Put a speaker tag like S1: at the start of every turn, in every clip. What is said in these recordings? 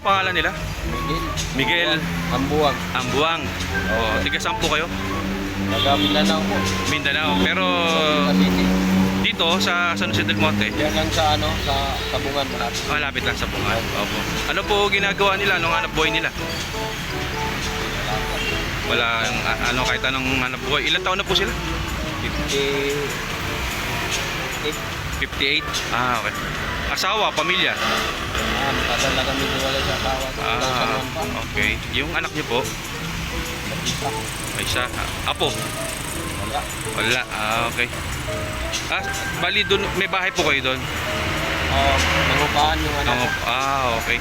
S1: Pangalan nila? Miguel
S2: Ambuang.
S1: Ambuang. Oh, tiga saan po kayo?
S2: Taga Mindanao po.
S1: Mindanao. Pero
S2: Cavite.
S1: dito sa San Jose del Monte,
S2: Yan lang sa sa Tabungan malapit.
S1: malapit lang sa Bungan. Opo. Ano po ginagawa nila? Anong hanap buhay nila? Wala ano kahit anong hanap buhay. Ilan taon na po sila?
S2: 58.
S1: 58. Ah, okay. Asawa, pamilya.
S2: Matagal na kami wala sa asawa ko.
S1: Ah, okay. Yung anak niyo po?
S2: Isa.
S1: May isa. Apo?
S2: Wala.
S1: Wala. Ah, okay. Ah, bali doon, may bahay po kayo doon?
S2: Nangupahan yung anak ko.
S1: Okay.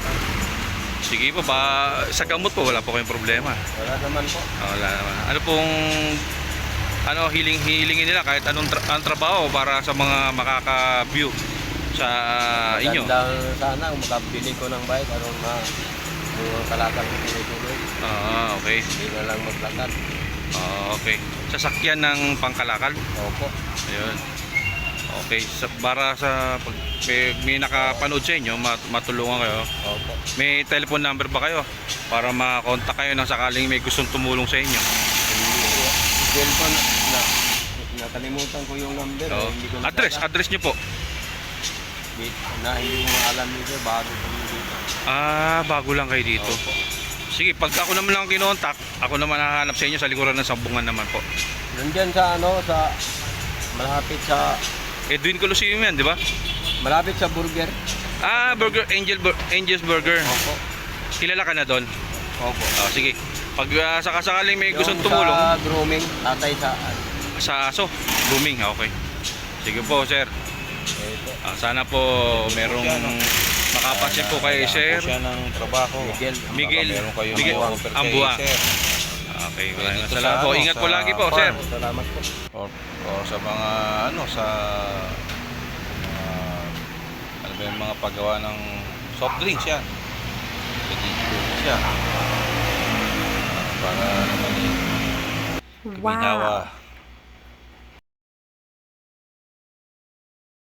S1: Sige po, sa gamot po, wala po kayong problema.
S2: Wala naman po.
S1: Wala naman. Ano pong hilingin nila kahit anong trabaho para sa mga makaka-view sa inyo?
S2: Magandang sana makabili ko ng bike karon na yung kalakal ko tuloy-tuloy.
S1: Okay.
S2: Hindi na lang maglakad.
S1: Okay. Sasakyan ng pangkalakal?
S2: Opo.
S1: Ayun. Okay. Para sa pag may nakapanood sa inyo, matulungan kayo.
S2: Opo.
S1: May telephone number ba kayo para ma-contact kayo nang sakaling may gustong tumulong sa inyo?
S2: Cellphone na nakalimutan ko yung number. Hindi ko
S1: Address nyo po?
S2: hindi ko alam nito bago kami dito.
S1: Bago lang kayo dito.
S2: Opo.
S1: Sige, pag ako naman lang kinontak, ako naman hahanap sa inyo sa likuran ng Sambungan naman po.
S2: Nandiyan sa sa malapit sa
S1: Edwin Coliseum yan, di ba?
S2: malapit sa burger.
S1: Burger Angel's Burger.
S2: Opo.
S1: Kilala ka na doon?
S2: Opo.
S1: Sige. Pag sakasakaling may gustong
S2: Yung
S1: tumulong
S2: sa grooming, tatay
S1: sa aso, grooming, okay. Sige po, sir.
S2: ito.
S1: Sana po merong makapansin po kay sir
S3: siya ng trabaho.
S1: Miguel
S3: Miguel
S1: Ambuang. Okay, maraming salamat po. Ingat po lagi po, sir.
S2: Salamat po.
S3: Or sa mga sa ano ba yung mga paggawa ng soft drinks yan. Pwede siya. Para naman
S4: Wow.